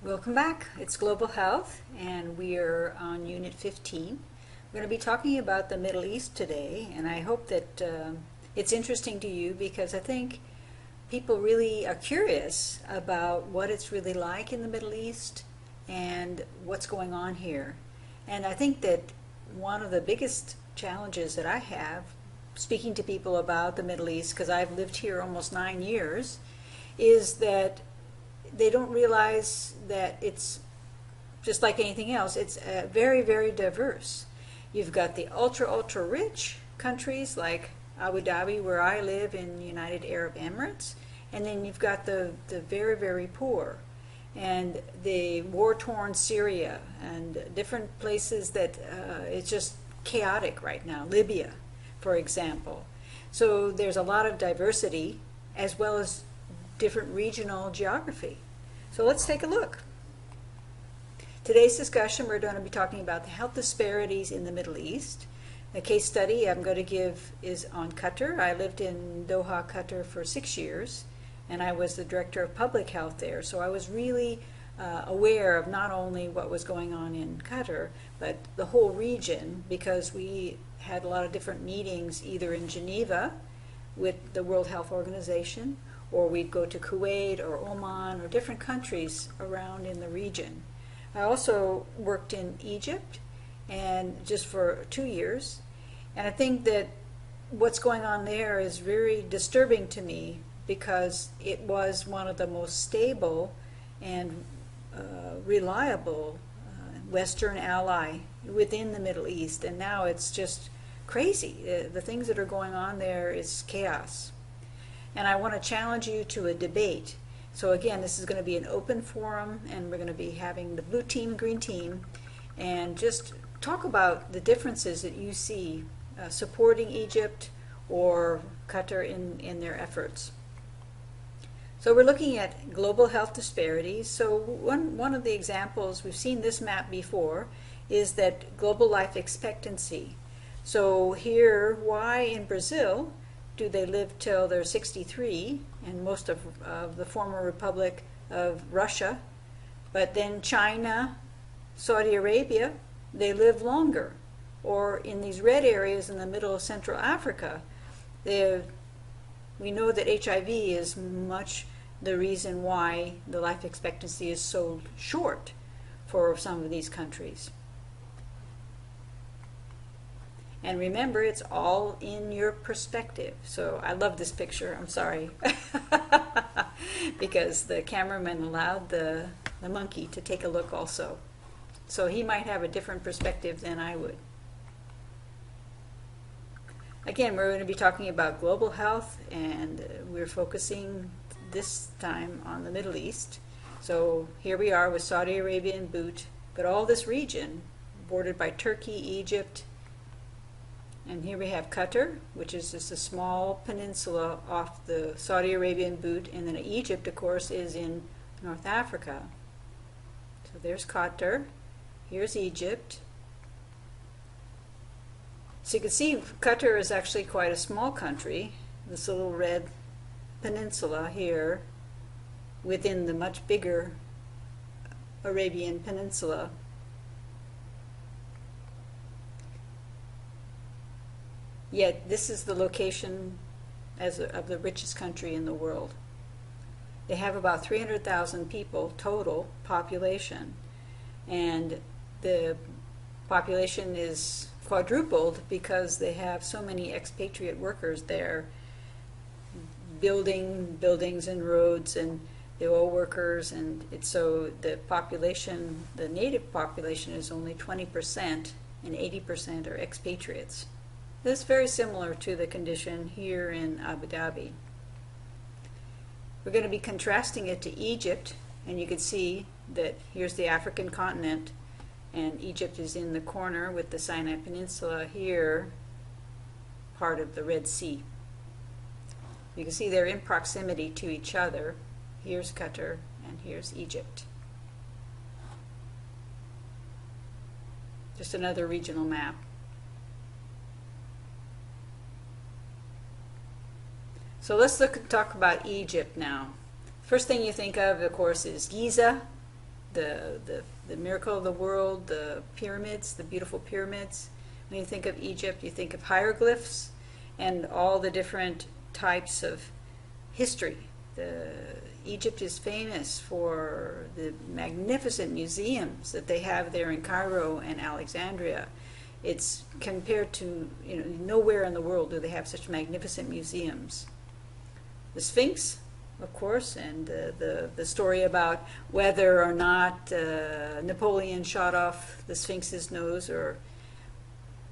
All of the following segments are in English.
Welcome back. It's Global Health, and we are on Unit 15. We're going to be talking about the Middle East today, and I hope that it's interesting to you because I think people really are curious about what it's really like in the Middle East and what's going on here. And I think that one of the biggest challenges that I have speaking to people about the Middle East, because I've lived here almost 9 years, is that they don't realize that it's just like anything else. It's very, very diverse. You've got the ultra rich countries like Abu Dhabi, where I live, in the United Arab Emirates, and then you've got the very, very poor and the war-torn Syria and different places that it's just chaotic right now. Libya, for example. So there's a lot of diversity as well as different regional geography. So let's take a look. Today's discussion, we're going to be talking about the health disparities in the Middle East. The case study I'm going to give is on Qatar. I lived in Doha, Qatar for 6 years, and I was the director of public health there. So I was really aware of not only what was going on in Qatar, but the whole region, because we had a lot of different meetings either in Geneva with the World Health Organization, or we'd go to Kuwait or Oman or different countries around in the region. I also worked in Egypt, and just for 2 years, and I think that what's going on there is very disturbing to me because it was one of the most stable and reliable Western ally within the Middle East, and now it's just crazy. The things that are going on there is chaos. And I want to challenge you to a debate. So again, this is going to be an open forum, and we're going to be having the blue team, green team, and just talk about the differences that you see supporting Egypt or Qatar in their efforts. So we're looking at global health disparities. So one of the examples, we've seen this map before, is that global life expectancy. So here, why in Brazil do they live till they're 63, and most of the former Republic of Russia, but then China, Saudi Arabia, they live longer. Or in these red areas in the middle of Central Africa, we know that HIV is much the reason why the life expectancy is so short for some of these countries. And remember, it's all in your perspective. So I love this picture. I'm sorry. Because the cameraman allowed the monkey to take a look also. So he might have a different perspective than I would. Again, we're going to be talking about global health, and we're focusing this time on the Middle East. So here we are with Saudi Arabia and boot, but all this region bordered by Turkey, Egypt, and here we have Qatar, which is just a small peninsula off the Saudi Arabian boot, and then Egypt, of course, is in North Africa. So there's Qatar, here's Egypt. So you can see Qatar is actually quite a small country, this little red peninsula here within the much bigger Arabian Peninsula. Yet this is the location of the richest country in the world. They have about 300,000 people total population, and the population is quadrupled because they have so many expatriate workers there building buildings and roads, and the oil workers, and so the population, the native population, is only 20%, and 80% are expatriates. This is very similar to the condition here in Abu Dhabi. We're going to be contrasting it to Egypt, and you can see that here's the African continent, and Egypt is in the corner with the Sinai Peninsula here, part of the Red Sea. You can see they're in proximity to each other. Here's Qatar, and here's Egypt. Just another regional map. So let's talk about Egypt now. First thing you think of course, is Giza, the miracle of the world, the pyramids, the beautiful pyramids. When you think of Egypt, you think of hieroglyphs and all the different types of history. Egypt is famous for the magnificent museums that they have there in Cairo and Alexandria. It's compared to, nowhere in the world do they have such magnificent museums. The Sphinx, of course, and the story about whether or not Napoleon shot off the Sphinx's nose, or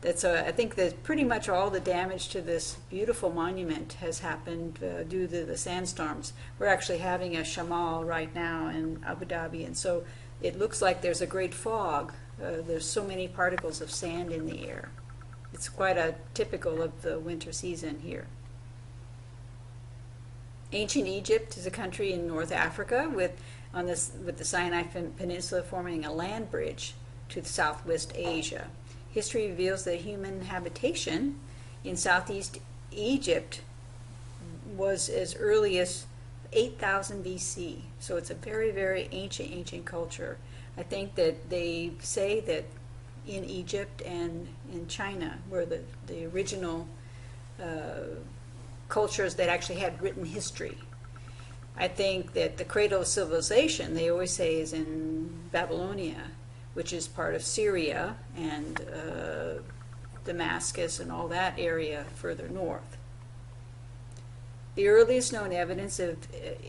I think that pretty much all the damage to this beautiful monument has happened due to the sandstorms. We're actually having a shamal right now in Abu Dhabi, and so it looks like there's a great fog. There's so many particles of sand in the air. It's quite typical of the winter season here. Ancient Egypt is a country in North Africa with the Sinai Peninsula forming a land bridge to Southwest Asia. History reveals that human habitation in Southeast Egypt was as early as 8,000 BC. So it's a very, very ancient culture. I think that they say that in Egypt and in China were the original cultures that actually had written history. I think that the cradle of civilization, they always say, is in Babylonia, which is part of Syria and Damascus and all that area further north. The earliest known evidence of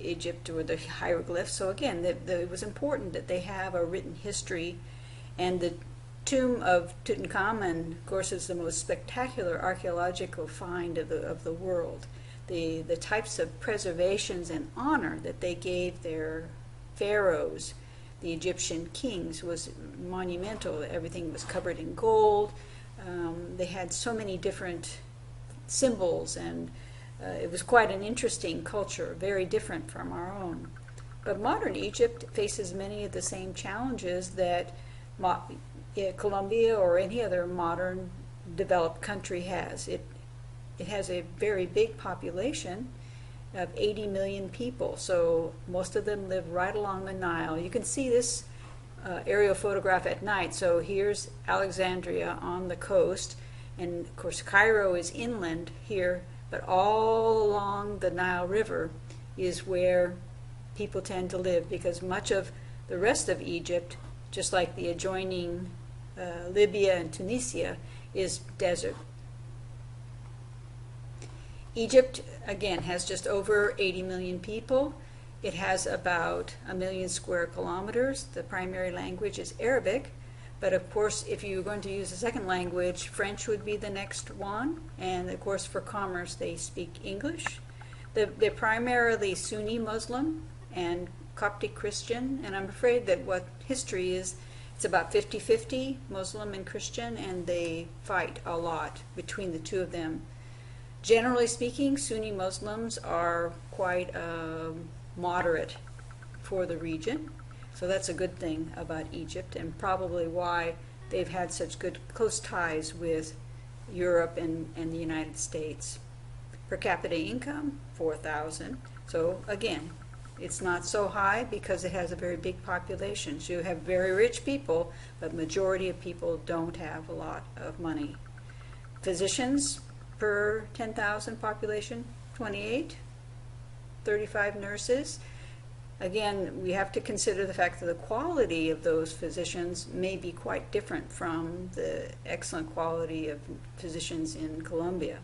Egypt were the hieroglyphs. So again, it was important that they have a written history. And the tomb of Tutankhamun, of course, is the most spectacular archaeological find of the world. The types of preservations and honor that they gave their pharaohs, the Egyptian kings, was monumental. Everything was covered in gold. They had so many different symbols, and it was quite an interesting culture, very different from our own. But modern Egypt faces many of the same challenges that Colombia or any other modern developed country has. It has a very big population of 80 million people, so most of them live right along the Nile. You can see this aerial photograph at night. So here's Alexandria on the coast, and of course Cairo is inland here, but all along the Nile River is where people tend to live, because much of the rest of Egypt, just like the adjoining Libya and Tunisia, is desert. Egypt, again, has just over 80 million people. It has about 1 million square kilometers. The primary language is Arabic, but of course, if you're going to use a second language, French would be the next one, and of course for commerce they speak English. They're primarily Sunni Muslim and Coptic Christian, and I'm afraid that what history is, it's about 50-50 Muslim and Christian, and they fight a lot between the two of them. Generally speaking, Sunni Muslims are quite moderate for the region, so that's a good thing about Egypt, and probably why they've had such good close ties with Europe and the United States. Per capita income, 4,000. So again, it's not so high because it has a very big population. So you have very rich people, but majority of people don't have a lot of money. Physicians per 10,000 population, 28, 35 nurses. Again, we have to consider the fact that the quality of those physicians may be quite different from the excellent quality of physicians in Colombia.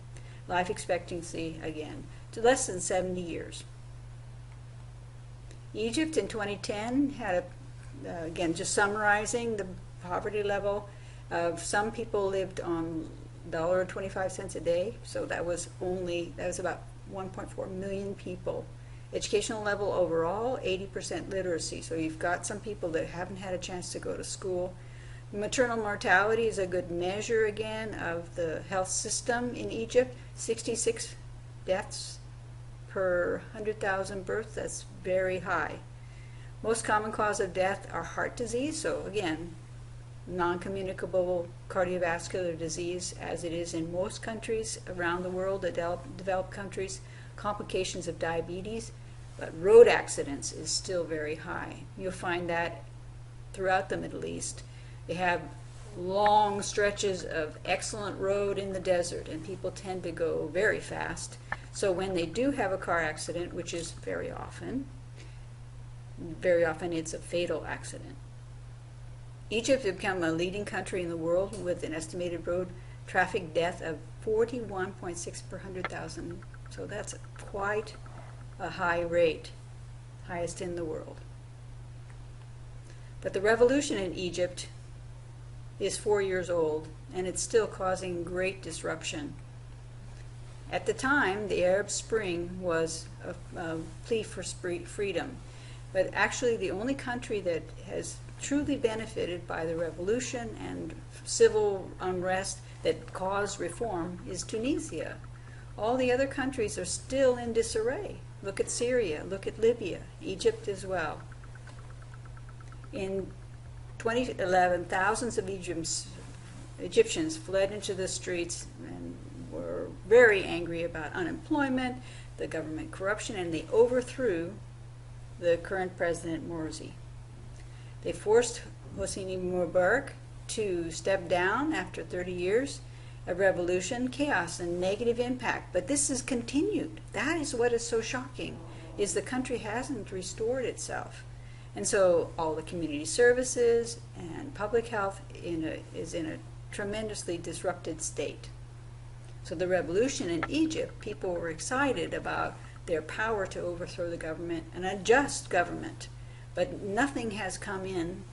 Life expectancy, again, to less than 70 years. Egypt in 2010 had again, just summarizing the poverty level of some people lived on $1.25 a day, so that was about 1.4 million people. Educational level overall, 80% literacy, so you've got some people that haven't had a chance to go to school. Maternal mortality is a good measure again of the health system in Egypt. 66 deaths per 100,000 births, that's very high. Most common cause of death are heart disease, so again, non-communicable cardiovascular disease, as it is in most countries around the world, the developed countries, complications of diabetes, but road accidents is still very high. You'll find that throughout the Middle East. They have long stretches of excellent road in the desert, and people tend to go very fast. So when they do have a car accident, which is very often it's a fatal accident. Egypt has become a leading country in the world with an estimated road traffic death of 41.6 per 100,000. So that's quite a high rate, highest in the world. But the revolution in Egypt is 4 years old, and it's still causing great disruption. At the time, the Arab Spring was a plea for freedom, but actually the only country that has truly benefited by the revolution and civil unrest that caused reform is Tunisia. All the other countries are still in disarray. Look at Syria, look at Libya, Egypt as well. In 2011, thousands of Egyptians fled into the streets and were very angry about unemployment, the government corruption, and they overthrew the current president Morsi. They forced Hosni Mubarak to step down after 30 years of revolution, chaos, and negative impact. But this has continued. That is what is so shocking, is the country hasn't restored itself. And so all the community services and public health is in a tremendously disrupted state. So the revolution in Egypt, people were excited about their power to overthrow the government, an unjust government, but nothing has come in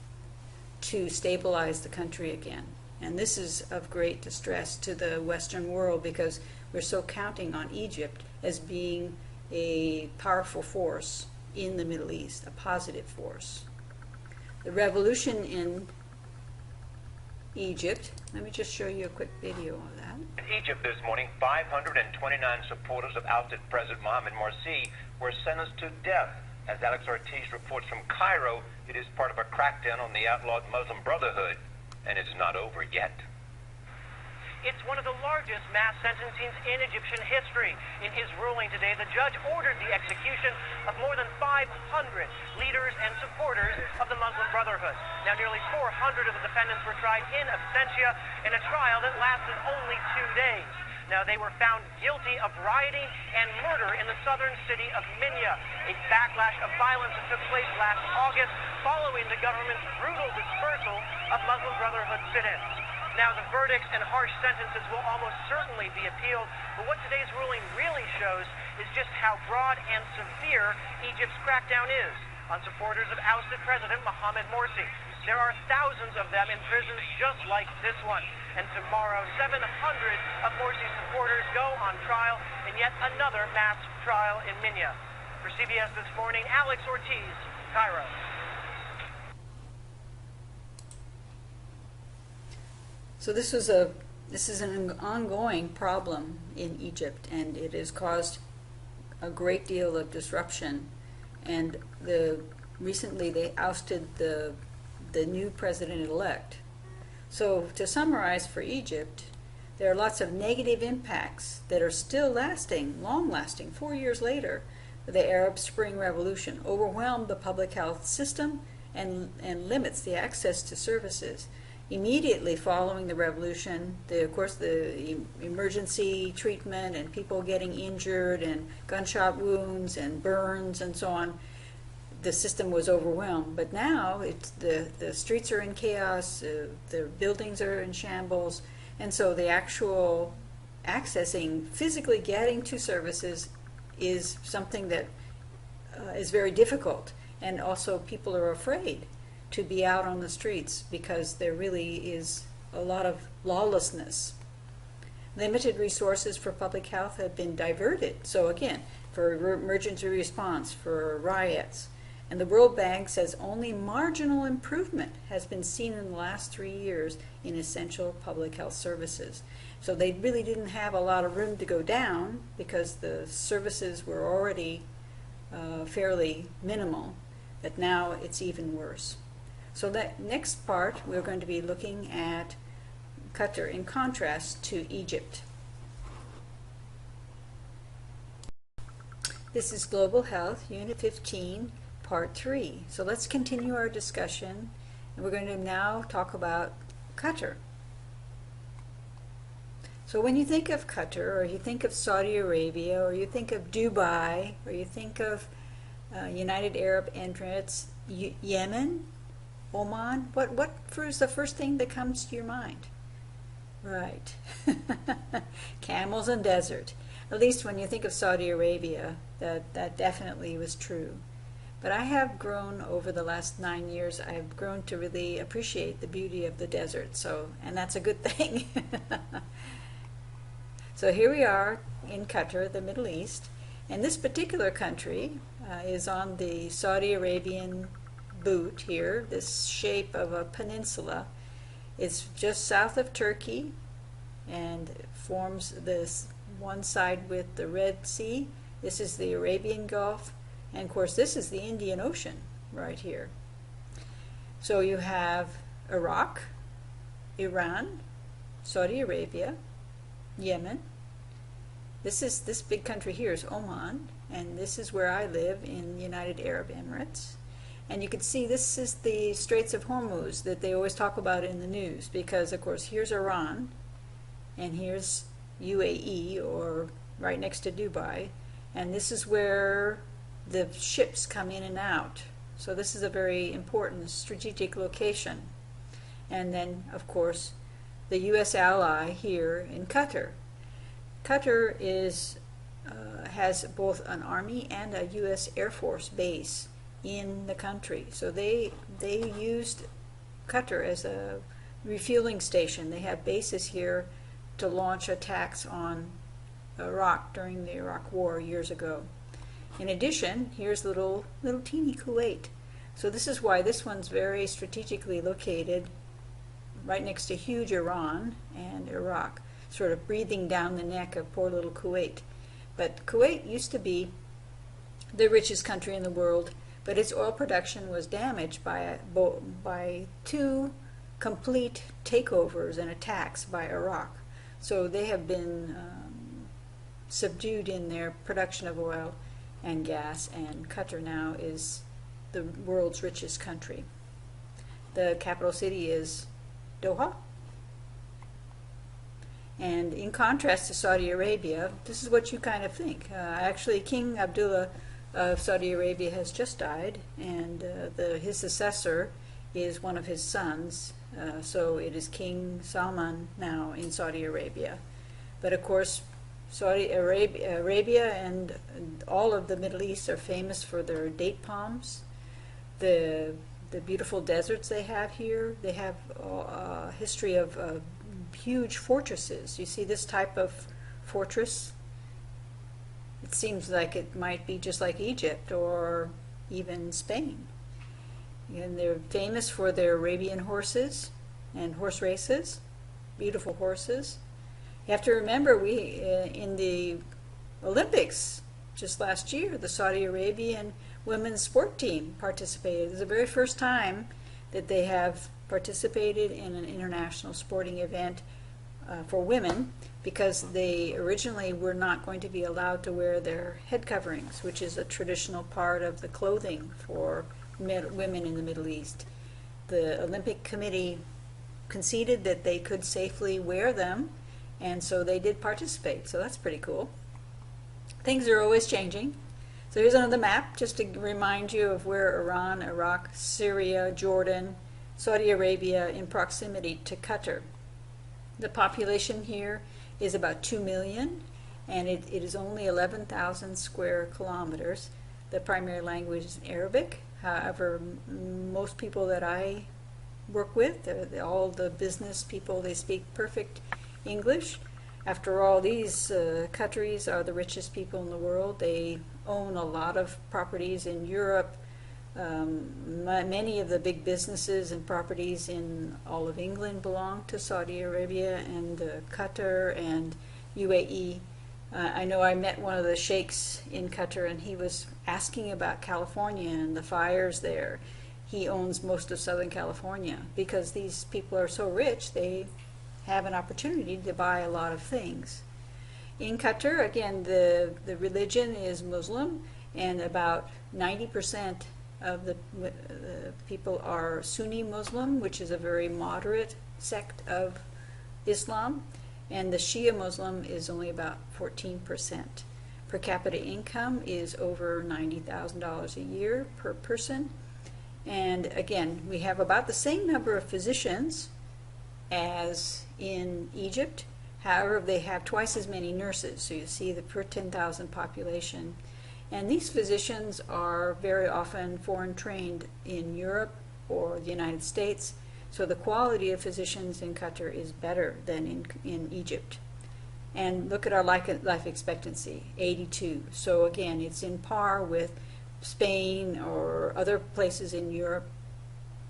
to stabilize the country again. And this is of great distress to the Western world because we're so counting on Egypt as being a powerful force in the Middle East, a positive force. The revolution in Egypt, let me just show you a quick video of that. In Egypt this morning, 529 supporters of ousted President Mohamed Morsi were sentenced to death. As Alex Ortiz reports from Cairo, it is part of a crackdown on the outlawed Muslim Brotherhood, and it's not over yet. It's one of the largest mass sentencings in Egyptian history. In his ruling today, the judge ordered the execution of more than 500 leaders and supporters of the Muslim Brotherhood. Now, nearly 400 of the defendants were tried in absentia in a trial that lasted only 2 days. Now, they were found guilty of rioting and murder in the southern city of Minya, a backlash of violence that took place last August following the government's brutal dispersal of Muslim Brotherhood sit-ins. Now, the verdicts and harsh sentences will almost certainly be appealed, but what today's ruling really shows is just how broad and severe Egypt's crackdown is on supporters of ousted President Mohamed Morsi. There are thousands of them in prisons just like this one. And tomorrow, 700 of Morsi's supporters go on trial in yet another mass trial in Minya. For CBS This Morning, Alex Ortiz, Cairo. So this is an ongoing problem in Egypt, and it has caused a great deal of disruption. And recently they ousted the new president-elect. So to summarize for Egypt, there are lots of negative impacts that are still lasting, long-lasting, 4 years later. The Arab Spring Revolution overwhelmed the public health system and limits the access to services. Immediately following the revolution, of course, the emergency treatment and people getting injured and gunshot wounds and burns and so on, the system was overwhelmed. But now the streets are in chaos, the buildings are in shambles, and so the actual accessing, physically getting to services is something that is very difficult. And also people are afraid to be out on the streets because there really is a lot of lawlessness. Limited resources for public health have been diverted. So again, for emergency response, for riots. And the World Bank says only marginal improvement has been seen in the last 3 years in essential public health services. So they really didn't have a lot of room to go down because the services were already fairly minimal, but now it's even worse. So that next part, we're going to be looking at Qatar in contrast to Egypt. This is Global Health, Unit 15, Part 3. So let's continue our discussion And we're going to now talk about Qatar. So when you think of Qatar, or you think of Saudi Arabia, or you think of Dubai, or you think of United Arab Emirates, Yemen, Oman, what is the first thing that comes to your mind? Right. Camels and desert. At least when you think of Saudi Arabia, that definitely was true. But I have grown over the last 9 years, I've grown to really appreciate the beauty of the desert, and that's a good thing. So here we are in Qatar, the Middle East, and this particular country is on the Saudi Arabian boot here, this shape of a peninsula. It's just south of Turkey and forms this one side with the Red Sea. This is the Arabian Gulf, and of course this is the Indian Ocean right here. So you have Iraq, Iran, Saudi Arabia, Yemen. This big country here is Oman, and this is where I live in United Arab Emirates. And you can see this is the Straits of Hormuz that they always talk about in the news, because of course here's Iran and here's UAE, or right next to Dubai, and this is where the ships come in and out. So this is a very important strategic location. And then of course the US ally here in Qatar. Qatar has both an army and a US Air Force base in the country. So they used Qatar as a refueling station. They have bases here to launch attacks on Iraq during the Iraq War years ago. In addition, here's little teeny Kuwait. So this is why this one's very strategically located right next to huge Iran and Iraq, sort of breathing down the neck of poor little Kuwait. But Kuwait used to be the richest country in the world, but its oil production was damaged by two complete takeovers and attacks by Iraq. So they have been subdued in their production of oil and gas, and Qatar now is the world's richest country. The capital city is Doha. And in contrast to Saudi Arabia, this is what you kind of think. Actually, King Abdullah of Saudi Arabia has just died, and his successor is one of his sons. So it is King Salman now in Saudi Arabia. But of course, Saudi Arabia and all of the Middle East are famous for their date palms, the beautiful deserts they have here. They have a history of huge fortresses. You see this type of fortress? It seems like it might be just like Egypt or even Spain. And they're famous for their Arabian horses and horse races, beautiful horses. You have to remember, in the Olympics just last year, the Saudi Arabian women's sport team participated. It was the very first time that they have participated in an international sporting event for women, because they originally were not going to be allowed to wear their head coverings, which is a traditional part of the clothing for women in the Middle East. The Olympic Committee conceded that they could safely wear them, and so they did participate. So that's pretty cool. Things are always changing. So here's another map just to remind you of where Iran, Iraq, Syria, Jordan, Saudi Arabia in proximity to Qatar. The population here is about 2 million, and it is only 11,000 square kilometers. The primary language is Arabic. However, most people that I work with, all the business people, they speak perfect English. After all, these Qataris are the richest people in the world. They own a lot of properties in Europe. Many of the big businesses and properties in all of England belong to Saudi Arabia and Qatar and UAE. I know I met one of the sheikhs in Qatar, and he was asking about California and the fires there. He owns most of Southern California because these people are so rich, they have an opportunity to buy a lot of things. In Qatar, again, the religion is Muslim, and about 90% of the people are Sunni Muslim, which is a very moderate sect of Islam, and the Shia Muslim is only about 14%. Per capita income is over $90,000 a year per person. And again, we have about the same number of physicians as in Egypt. However, they have twice as many nurses. So you see the per 10,000 population. And these physicians are very often foreign trained in Europe or the United States. So the quality of physicians in Qatar is better than in Egypt. And look at our life expectancy, 82. So again, it's in par with Spain or other places in Europe.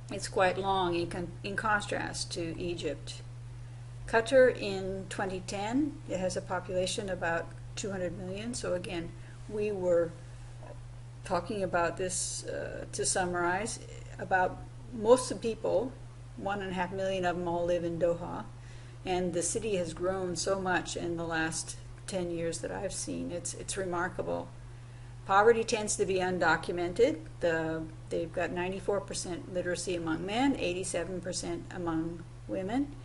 It's quite long in contrast to Egypt. Qatar in 2010, it has a population about 200 million. So again, we were talking about this, to summarize, about most of the people, 1.5 million of them all live in Doha. And the city has grown so much in the last 10 years that I've seen. It's remarkable. Poverty tends to be undocumented. They've got 94% literacy among men, 87% among women.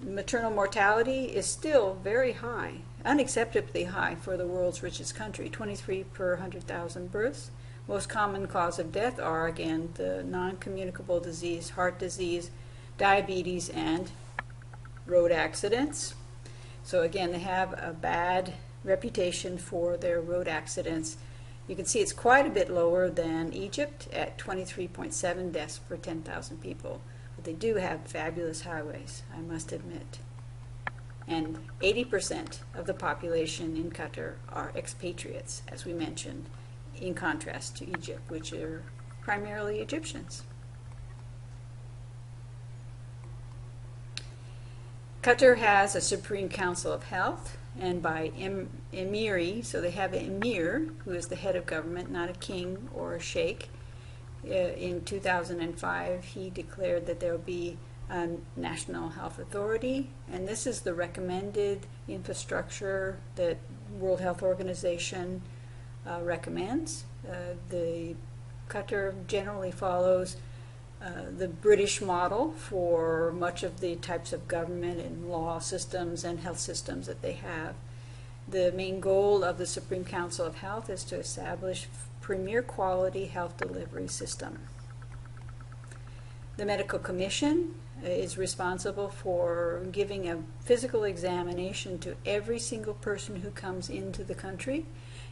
Maternal mortality is still very high, unacceptably high for the world's richest country, 23 per 100,000 births. Most common cause of death are, again, the non-communicable disease, heart disease, diabetes, and road accidents. So again, they have a bad reputation for their road accidents. You can see it's quite a bit lower than Egypt at 23.7 deaths per 10,000 people. But they do have fabulous highways, I must admit. And 80% of the population in Qatar are expatriates, as we mentioned, in contrast to Egypt, which are primarily Egyptians. Qatar has a Supreme Council of Health, and by Emiri, so they have an Emir, who is the head of government, not a king or a sheikh. In 2005, he declared that there will be a National Health Authority, and this is the recommended infrastructure that World Health Organization recommends. The Qatar generally follows the British model for much of the types of government and law systems and health systems that they have. The main goal of the Supreme Council of Health is to establish premier quality health delivery system. The Medical Commission is responsible for giving a physical examination to every single person who comes into the country.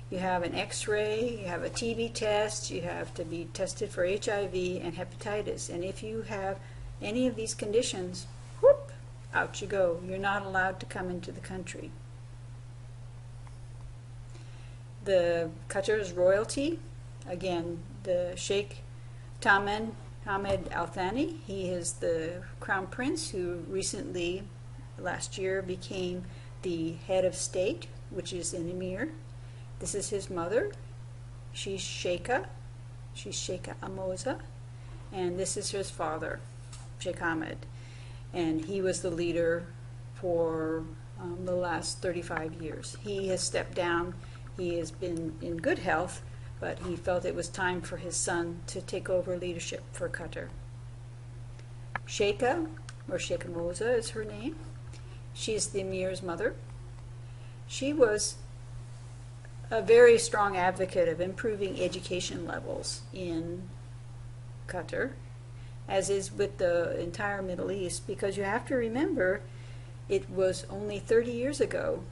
You have an x-ray, you have a TB test, you have to be tested for HIV and hepatitis. And if you have any of these conditions, whoop, out you go. You're not allowed to come into the country. The Qatar's royalty, again, the Sheikh Tamim Hamad Al Thani, he is the crown prince who recently, last year, became the head of state, which is an emir. This is his mother. She's Sheikha Amoza. And this is his father, Sheikh Hamad. And he was the leader for the last 35 years. He has stepped down. He has been in good health, but he felt it was time for his son to take over leadership for Qatar. Sheikha, or Sheikh Amoza is her name. She's the emir's mother. She was a very strong advocate of improving education levels in Qatar, as is with the entire Middle East, because you have to remember it was only 30 years ago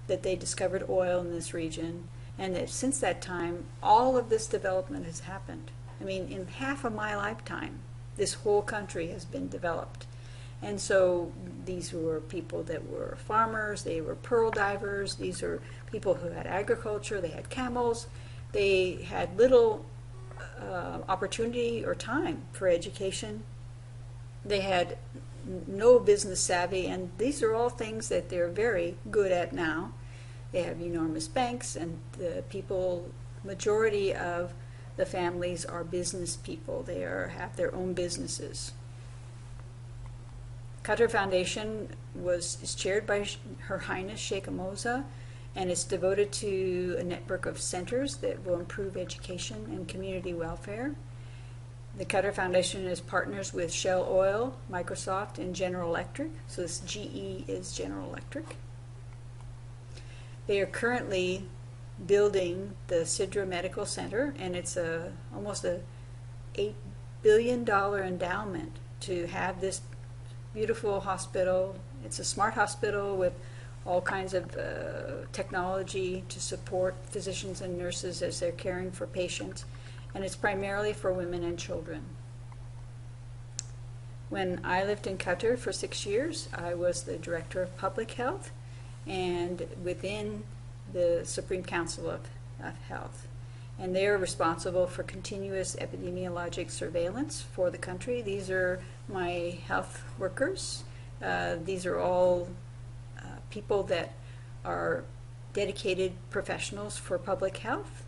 that they discovered oil in this region, and that since that time all of this development has happened. I mean, in half of my lifetime this whole country has been developed. And so these were people that were farmers, they were pearl divers, these are people who had agriculture, they had camels, they had little opportunity or time for education. They had no business savvy, and these are all things that they're very good at now. They have enormous banks, and the people, majority of the families are business people. They have their own businesses. Qatar Foundation is chaired by Her Highness Sheikh Amoza, and it's devoted to a network of centers that will improve education and community welfare. The Qatar Foundation is partners with Shell Oil, Microsoft, and General Electric. So this GE is General Electric. They are currently building the Sidra Medical Center, and it's almost a $8 billion endowment to have this beautiful hospital. It's a smart hospital with all kinds of technology to support physicians and nurses as they're caring for patients, and it's primarily for women and children. When I lived in Qatar for 6 years, I was the Director of Public Health and within the Supreme Council of Health. And they are responsible for continuous epidemiologic surveillance for the country. These are my health workers. These are all people that are dedicated professionals for public health,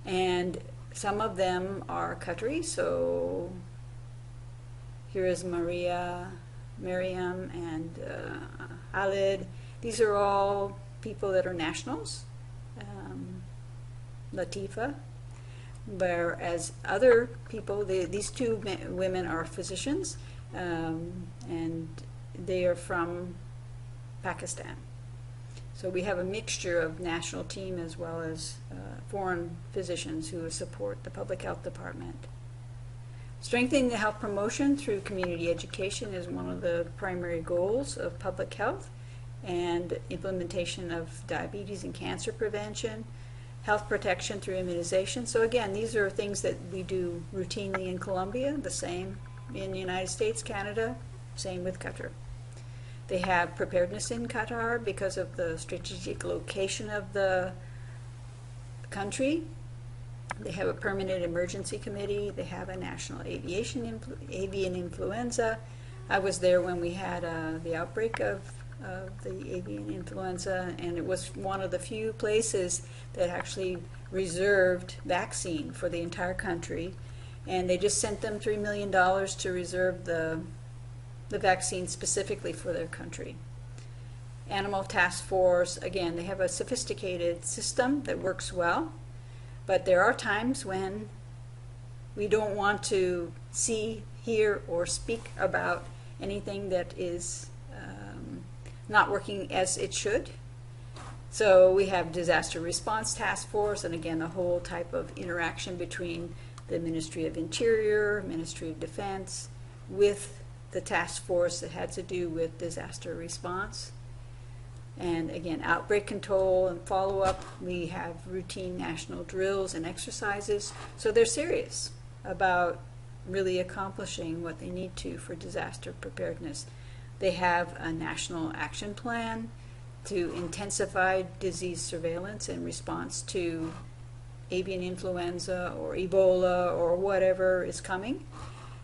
and some of them are Qatari. So here is Maria, Miriam, and Khalid. These are all people that are nationals. Latifa. Whereas other people, these two women are physicians, and they are from Pakistan. So we have a mixture of national team as well as foreign physicians who support the public health department. Strengthening the health promotion through community education is one of the primary goals of public health, and implementation of diabetes and cancer prevention, health protection through immunization. So again, these are things that we do routinely in Colombia, the same in the United States, Canada, same with Qatar. They have preparedness in Qatar because of the strategic location of the country. They have a permanent emergency committee. They have a national avian influenza. I was there when we had the outbreak of the avian influenza, and it was one of the few places that actually reserved vaccine for the entire country, and they just sent them $3 million to reserve the vaccine specifically for their country. Animal Task Force, again, they have a sophisticated system that works well, but there are times when we don't want to see, hear, or speak about anything that is not working as it should. So we have Disaster Response Task Force, and again, a whole type of interaction between the Ministry of Interior, Ministry of Defense, with the task force that had to do with disaster response. And again, outbreak control and follow-up. We have routine national drills and exercises. So they're serious about really accomplishing what they need to for disaster preparedness. They have a national action plan to intensify disease surveillance in response to avian influenza or Ebola or whatever is coming.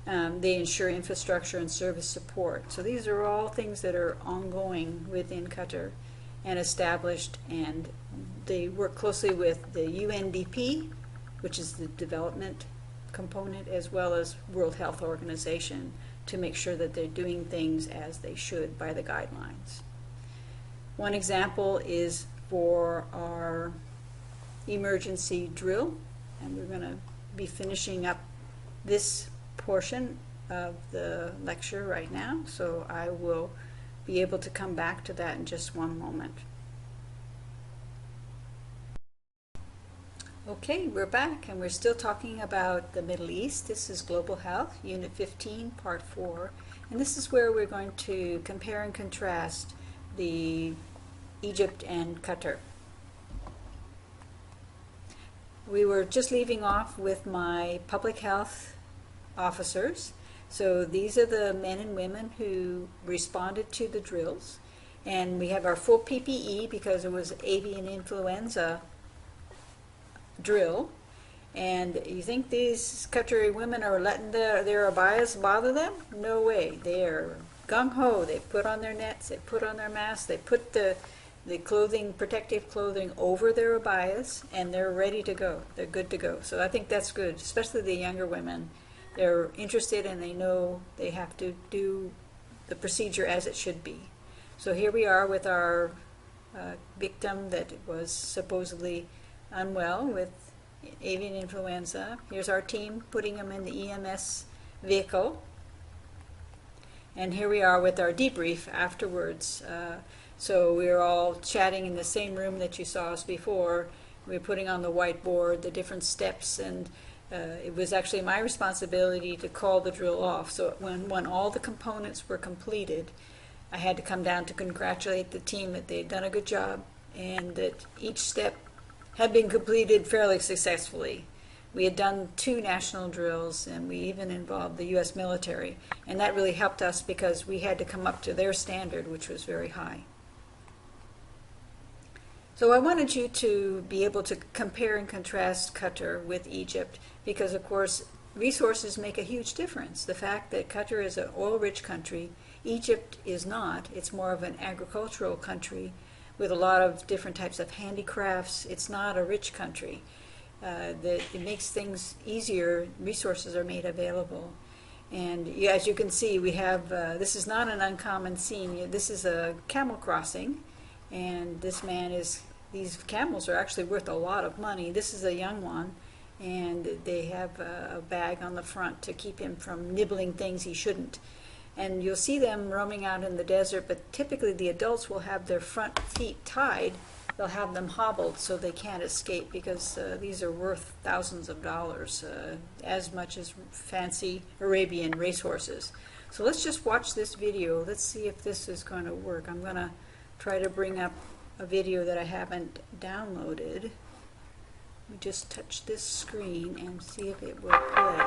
They ensure infrastructure and service support. So these are all things that are ongoing within Qatar and established, and they work closely with the UNDP, which is the development component, as well as World Health Organization, to make sure that they're doing things as they should by the guidelines. One example is for our emergency drill, and we're going to be finishing up this portion of the lecture right now, so I will be able to come back to that in just one moment. Okay, we're back, and we're still talking about the Middle East. This is Global Health, Unit 15, Part 4, and this is where we're going to compare and contrast the Egypt and Qatar. We were just leaving off with my public health officers. So these are the men and women who responded to the drills, and we have our full PPE because it was avian influenza drill. And you think these Qatari women are letting their abayas bother them? No way. They are gung-ho. They put on their nets, they put on their masks, they put the clothing, protective clothing, over their abayas, and they're ready to go. They're good to go. So I think that's good, especially the younger women. They're interested and they know they have to do the procedure as it should be. So here we are with our victim that was supposedly unwell with avian influenza. Here's our team putting him in the EMS vehicle. And here we are with our debrief afterwards. So we were all chatting in the same room that you saw us before. We were putting on the whiteboard the different steps, and it was actually my responsibility to call the drill off. So when all the components were completed, I had to come down to congratulate the team that they had done a good job and that each step had been completed fairly successfully. We had done 2 national drills, and we even involved the U.S. military, and that really helped us because we had to come up to their standard, which was very high. So I wanted you to be able to compare and contrast Qatar with Egypt because, of course, resources make a huge difference. The fact that Qatar is an oil-rich country, Egypt is not. It's more of an agricultural country with a lot of different types of handicrafts. It's not a rich country. It makes things easier. Resources are made available. And as you can see, we have, this is not an uncommon scene. This is a camel crossing. And this man these camels are actually worth a lot of money. This is a young one, and they have a bag on the front to keep him from nibbling things he shouldn't. And you'll see them roaming out in the desert, but typically the adults will have their front feet tied. They'll have them hobbled so they can't escape because these are worth thousands of dollars, as much as fancy Arabian racehorses. So let's just watch this video. Let's see if this is going to work. I'm going to try to bring up a video that I haven't downloaded. We just touch this screen and see if it will play.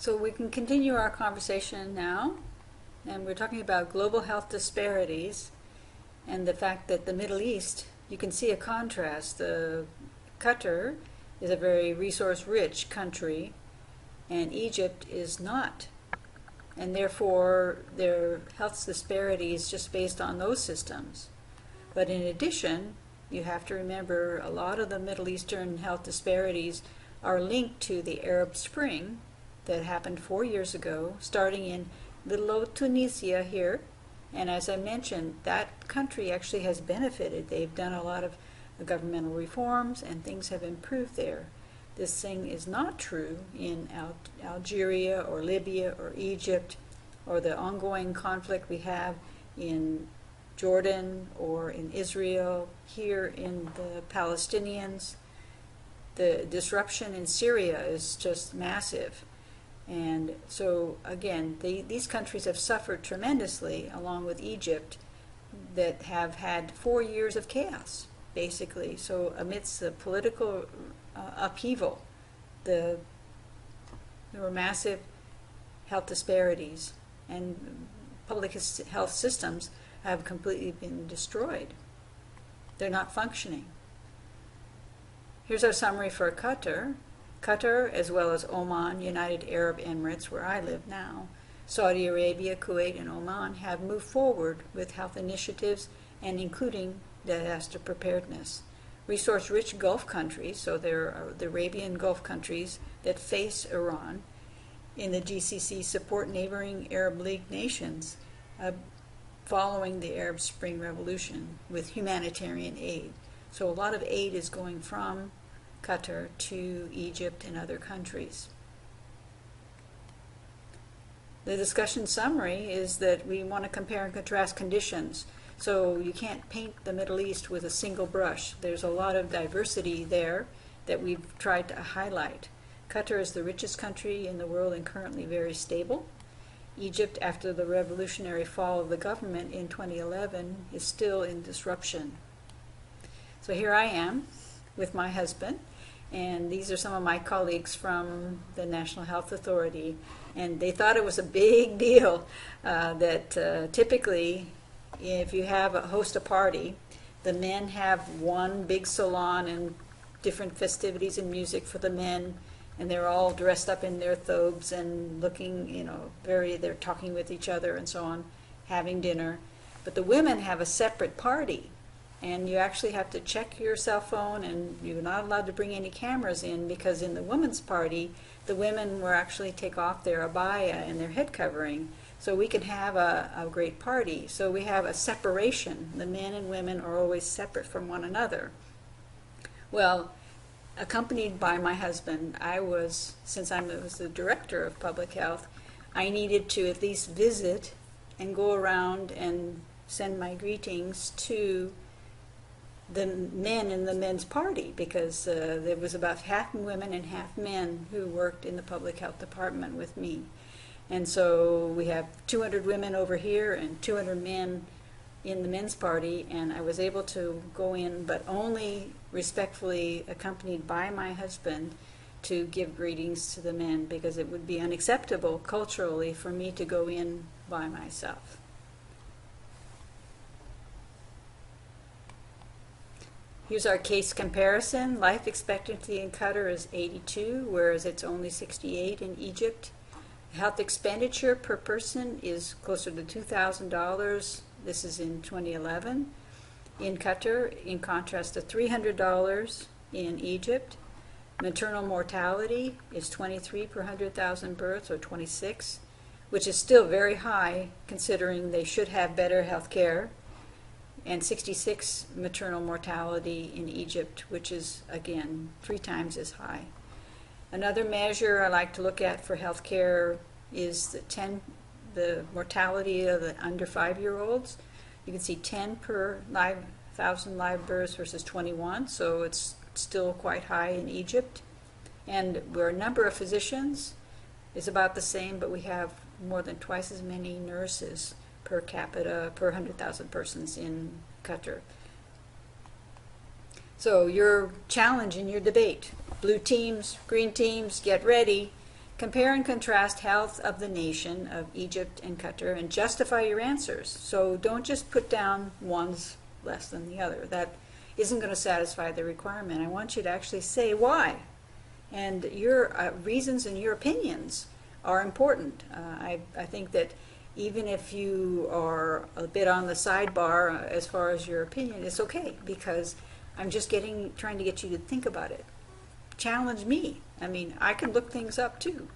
So we can continue our conversation now, and we're talking about global health disparities and the fact that the Middle East, you can see a contrast. Qatar is a very resource-rich country, and Egypt is not. And therefore, their health disparity is just based on those systems. But in addition, you have to remember a lot of the Middle Eastern health disparities are linked to the Arab Spring that happened 4 years ago, starting in little old Tunisia here. And as I mentioned, that country actually has benefited. They've done a lot of governmental reforms and things have improved there. This thing is not true in Algeria or Libya or Egypt or the ongoing conflict we have in Jordan or in Israel, here in the Palestinians. The disruption in Syria is just massive. And so, again, these countries have suffered tremendously, along with Egypt, that have had 4 years of chaos, basically. So amidst the political upheaval, there were massive health disparities, and public health systems have completely been destroyed. They're not functioning. Here's our summary for Qatar. Qatar, as well as Oman, United Arab Emirates, where I live now, Saudi Arabia, Kuwait, and Oman have moved forward with health initiatives and including disaster preparedness. Resource-rich Gulf countries, so there are the Arabian Gulf countries that face Iran in the GCC, support neighboring Arab League nations following the Arab Spring Revolution with humanitarian aid. So a lot of aid is going from Qatar to Egypt and other countries. The discussion summary is that we want to compare and contrast conditions. So you can't paint the Middle East with a single brush. There's a lot of diversity there that we've tried to highlight. Qatar is the richest country in the world and currently very stable. Egypt, after the revolutionary fall of the government in 2011, is still in disruption. So here I am with my husband, and these are some of my colleagues from the National Health Authority, and they thought it was a big deal that typically if you host a party, the men have one big salon and different festivities and music for the men, and they're all dressed up in their thobes and looking, they're talking with each other and so on, having dinner. But the women have a separate party, and you actually have to check your cell phone, and you're not allowed to bring any cameras in, because in the women's party, the women will actually take off their abaya and their head covering, so we can have a great party. So we have a separation. The men and women are always separate from one another. Well, accompanied by my husband, since I was the director of public health, I needed to at least visit and go around and send my greetings to the men in the men's party, because there was about half women and half men who worked in the public health department with me. And so we have 200 women over here and 200 men in the men's party, and I was able to go in, but only respectfully accompanied by my husband, to give greetings to the men, because it would be unacceptable culturally for me to go in by myself. Here's our case comparison. Life expectancy in Qatar is 82, whereas it's only 68 in Egypt. Health expenditure per person is closer to $2,000. This is in 2011. In Qatar, in contrast to $300 in Egypt. Maternal mortality is 23 per 100,000 births, or 26, which is still very high considering they should have better health care. And 66 maternal mortality in Egypt, which is, again, 3 times as high. Another measure I like to look at for health care is the mortality of the under 5-year-olds. You can see 10 per 1,000 live births versus 21, so it's still quite high in Egypt. And our number of physicians is about the same, but we have more than twice as many nurses per capita per 100,000 persons in Qatar. So your challenge in your debate: blue teams, green teams, get ready. Compare and contrast health of the nation of Egypt and Qatar and justify your answers. So don't just put down one's less than the other. That isn't going to satisfy the requirement. I want you to actually say why. And your reasons and your opinions are important. I think that even if you are a bit on the sidebar as far as your opinion, it's okay, because I'm just trying to get you to think about it. Challenge me. I mean, I can look things up too.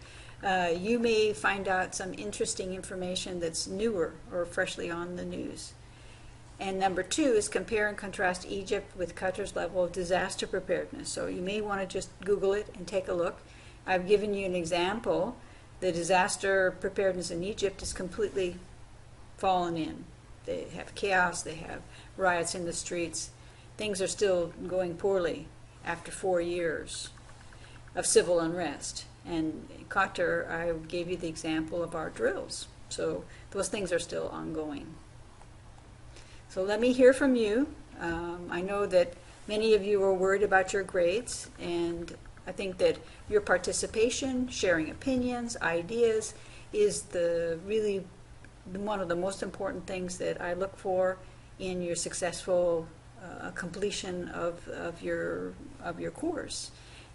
You may find out some interesting information that's newer or freshly on the news. And number 2 is compare and contrast Egypt with Qatar's level of disaster preparedness. So you may want to just Google it and take a look. I've given you an example. The disaster preparedness in Egypt is completely fallen in. They have chaos, they have riots in the streets. Things are still going poorly after 4 years of civil unrest. And Qatar, I gave you the example of our drills. So those things are still ongoing. So let me hear from you. I know that many of you are worried about your grades, and I think that your participation, sharing opinions, ideas, is really one of the most important things that I look for in your successful completion of your course.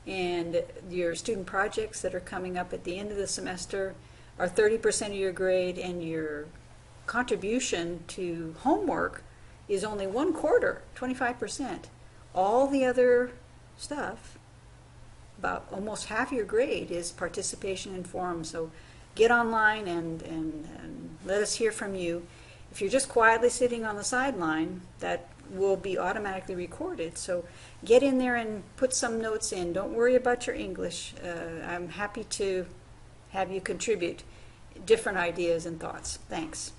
And your student projects that are coming up at the end of the semester are 30% of your grade, and your contribution to homework is only 1/4, 25%. All the other stuff, about almost half your grade, is participation in forums. So get online and let us hear from you. If you're just quietly sitting on the sideline, that will be automatically recorded. So get in there and put some notes in. Don't worry about your English. I'm happy to have you contribute different ideas and thoughts. Thanks.